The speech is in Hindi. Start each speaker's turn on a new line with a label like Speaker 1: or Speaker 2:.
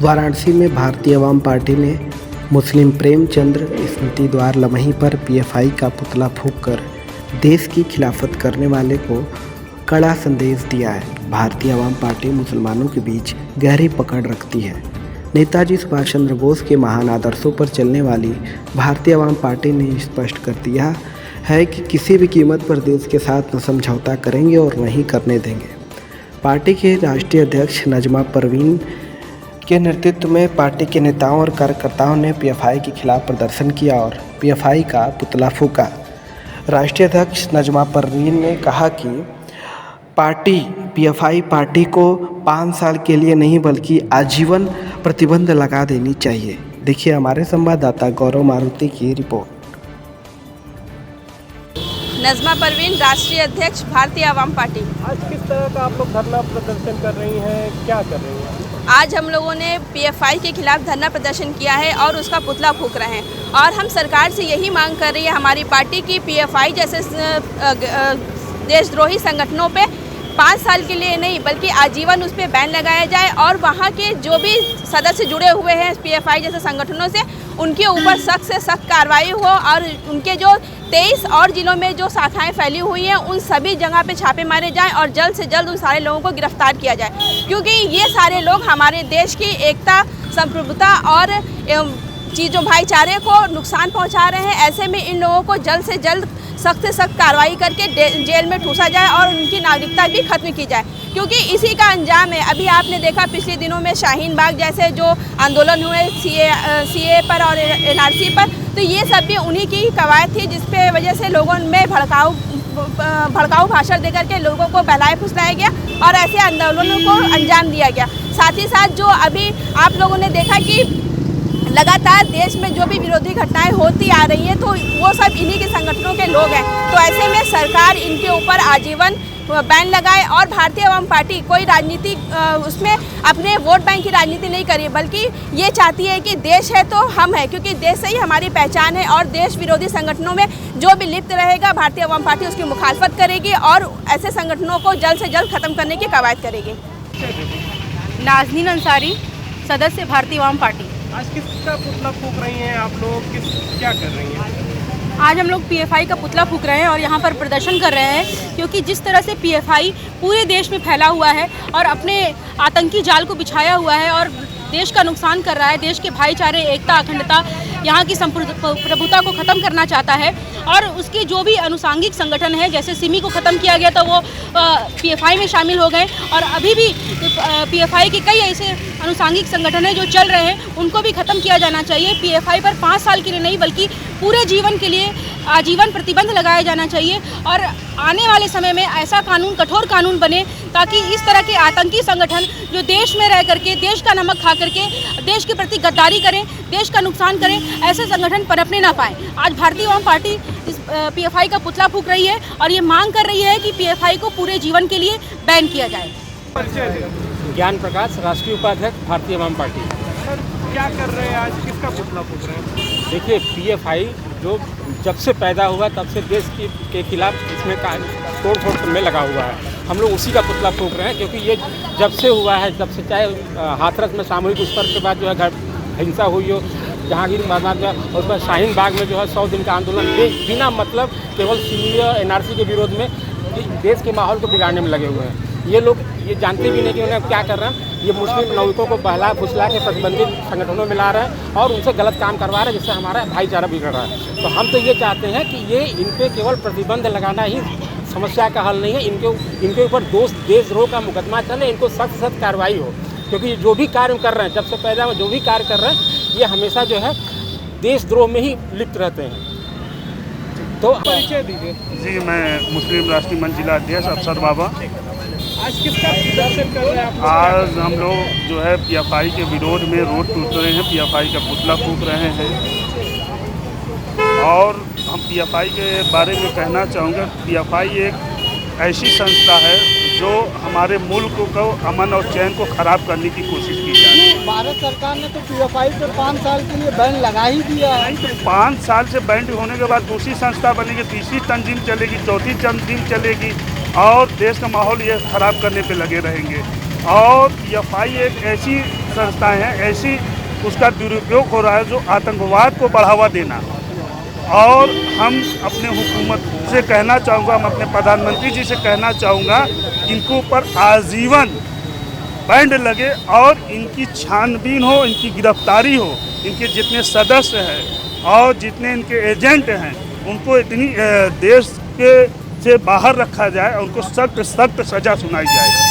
Speaker 1: वाराणसी में भारतीय आवाम पार्टी ने मुस्लिम प्रेमचंद्र स्मृति द्वार लमही पर पीएफआई का पुतला फूंककर देश की खिलाफत करने वाले को कड़ा संदेश दिया है। भारतीय आवाम पार्टी मुसलमानों के बीच गहरी पकड़ रखती है। नेताजी सुभाष चंद्र बोस के महान आदर्शों पर चलने वाली भारतीय आवाम पार्टी ने स्पष्ट कर दिया है कि किसी भी कीमत पर देश के साथ न समझौता करेंगे और न ही करने देंगे। पार्टी के राष्ट्रीय अध्यक्ष नजमा परवीन के नेतृत्व में पार्टी के नेताओं और कार्यकर्ताओं ने पीएफआई के खिलाफ प्रदर्शन किया और पीएफआई का पुतला फूंका। राष्ट्रीय अध्यक्ष नजमा परवीन ने कहा कि पीएफआई पार्टी को 5 साल के लिए नहीं बल्कि आजीवन प्रतिबंध लगा देनी चाहिए। देखिए हमारे संवाददाता गौरव मारुति की रिपोर्ट।
Speaker 2: नजमा परवीन, राष्ट्रीय अध्यक्ष भारतीय आवाम पार्टी।
Speaker 3: आज किस तरह का आप लोग धरना प्रदर्शन कर रही हैं, क्या कर रही हैं?
Speaker 2: आज हम लोगों ने पीएफआई के खिलाफ धरना प्रदर्शन किया है और उसका पुतला फूंक रहे हैं और हम सरकार से यही मांग कर रही है हमारी पार्टी की पीएफआई जैसे देशद्रोही संगठनों पे 5 साल के लिए नहीं बल्कि आजीवन उस पर बैन लगाया जाए और वहाँ के जो भी सदस्य जुड़े हुए हैं पीएफआई जैसे संगठनों से उनके ऊपर सख्त से सख्त कार्रवाई हो और उनके जो 23 और जिलों में जो शाखाएं फैली हुई हैं उन सभी जगह पे छापे मारे जाएं और जल्द से जल्द उन सारे लोगों को गिरफ्तार किया जाए, क्योंकि ये सारे लोग हमारे देश की एकता, संप्रभुता और चीज़ों भाईचारे को नुकसान पहुंचा रहे हैं। ऐसे में इन लोगों को जल्द से जल्द सख्त से सख्त कार्रवाई करके जेल में ठूसा जाए और उनकी नागरिकता भी खत्म की जाए, क्योंकि इसी का अंजाम है। अभी आपने देखा पिछले दिनों में शाहीन बाग जैसे जो आंदोलन हुए सीए पर और एनआरसी पर, तो ये सब भी उन्हीं की कवायद थी जिसपे वजह से लोगों में भड़काऊ भाषण देकर के लोगों को बहलाया फुसलाया गया और ऐसे आंदोलनों को अंजाम दिया गया। साथ ही साथ जो अभी आप लोगों ने देखा कि लगातार देश में जो भी विरोधी घटनाएं होती आ रही हैं तो वो सब इन्हीं के संगठनों के लोग हैं। तो ऐसे में सरकार इनके ऊपर आजीवन बैन लगाए और भारतीय आवाम पार्टी कोई राजनीति उसमें अपने वोट बैंक की राजनीति नहीं करी, बल्कि ये चाहती है कि देश है तो हम हैं, क्योंकि देश से ही हमारी पहचान है और देश विरोधी संगठनों में जो भी लिप्त रहेगा भारतीय आवाम पार्टी उसकी मुखालफत करेगी और ऐसे संगठनों को जल्द से जल्द खत्म करने की कवायद करेगी।
Speaker 4: नाज़नीन अंसारी, सदस्य भारतीय आवाम पार्टी।
Speaker 3: आज किसका पुतला फूंक रही हैं आप लोग, क्या कर रही हैं?
Speaker 4: आज हम लोग पीएफआई का पुतला फूंक रहे हैं और यहाँ पर प्रदर्शन कर रहे हैं, क्योंकि जिस तरह से पीएफआई पूरे देश में फैला हुआ है और अपने आतंकी जाल को बिछाया हुआ है और देश का नुकसान कर रहा है, देश के भाईचारे, एकता, अखंडता, यहाँ की संप्रभुता को ख़त्म करना चाहता है और उसके जो भी अनुसांगिक संगठन है, जैसे सिमी को ख़त्म किया गया तो वो पीएफआई में शामिल हो गए और अभी भी पीएफआई के कई ऐसे अनुसांगिक संगठन हैं जो चल रहे हैं, उनको भी ख़त्म किया जाना चाहिए। पीएफआई पर 5 साल के लिए नहीं बल्कि पूरे जीवन के लिए आजीवन प्रतिबंध लगाया जाना चाहिए और आने वाले समय में ऐसा कानून, कठोर कानून बने ताकि इस तरह के आतंकी संगठन जो देश में रह करके, देश का नमक खा करके देश के प्रति गद्दारी करें, देश का नुकसान करें, ऐसे संगठन पनपने ना पाएँ। आज भारतीय आवाम पार्टी इस पीएफआई का पुतला फूंक रही है और ये मांग कर रही है कि पीएफआई को पूरे जीवन के लिए बैन किया जाए।
Speaker 5: ज्ञान प्रकाश, राष्ट्रीय उपाध्यक्ष भारतीय आवाम पार्टी।
Speaker 3: सर क्या कर रहे हैं आज, किसका पुतला फूंक रहे हैं?
Speaker 5: देखिए, पीएफआई जो जब से पैदा हुआ तब से देश के खिलाफ इसमें तोड़ फोड़ में लगा हुआ है। हम लोग उसी का पुतला फूंक रहे हैं, क्योंकि ये जब से हुआ है, जब से चाहे हाथरस में सामूहिक दुष्कर्म के बाद जो है हिंसा हुई हो, जहांगीर मैदान में और उसमें शाहीन बाग में जो है 100 दिन का आंदोलन, बिना मतलब केवल सीए एनआरसी के विरोध में देश के माहौल को बिगाड़ने में लगे हुए हैं। ये लोग ये जानते भी नहीं कि उन्हें क्या कर रहे हैं। ये मुस्लिम नागरिकों को बहला फुसला के प्रतिबंधित संगठनों में ला रहे हैं और उनसे गलत काम करवा रहे हैं, जिससे हमारा भाईचारा बिगड़ रहा है। तो हम तो ये चाहते हैं कि ये इन पे केवल प्रतिबंध लगाना ही समस्या का हल नहीं है। इनके ऊपर देशद्रोह का मुकदमा चले, इनको सख्त सख्त कार्रवाई हो, क्योंकि जो भी कार्य कर रहे हैं, जब से पैदा हुआ जो भी कार्य कर रहे हैं, ये हमेशा जो है देशद्रोह में ही लिप्त रहते हैं। तो
Speaker 3: परिचय दीजिए।
Speaker 6: जी, मैं मुस्लिम राष्ट्रीय मंच जिला अध्यक्ष अफसर बाबा।
Speaker 3: आज किसका प्रदर्शन कर रहे हैं आप?
Speaker 6: आज हम लोग जो है पीएफआई के विरोध में रोड पे उतरे हैं, पीएफआई का पुतला फूंक रहे हैं और हम पीएफआई के बारे में कहना चाहूँगा, पीएफआई एक ऐसी संस्था है जो हमारे मुल्क को अमन और चैन को ख़राब करने की कोशिश की जा रही है।
Speaker 7: भारत सरकार ने तो पीएफआई पर 5 साल के लिए बैन लगा ही दिया है।
Speaker 6: तो 5 साल से बैन होने के बाद दूसरी संस्था बनेगी, तीसरी तंजीम चलेगी, चौथी तंजीम चलेगी और देश का माहौल ये ख़राब करने पे लगे रहेंगे। और पीएफआई एक ऐसी संस्थाएं हैं, ऐसी उसका दुरुपयोग हो रहा है जो आतंकवाद को बढ़ावा देना। और हम अपने हुकूमत से कहना चाहूँगा, हम अपने प्रधानमंत्री जी से कहना चाहूँगा, इनके ऊपर आजीवन बैंड लगे और इनकी छानबीन हो, इनकी गिरफ्तारी हो, इनके जितने सदस्य हैं और जितने इनके एजेंट हैं उनको इतनी देश के से बाहर रखा जाए, उनको सख्त सख्त सज़ा सुनाई जाए।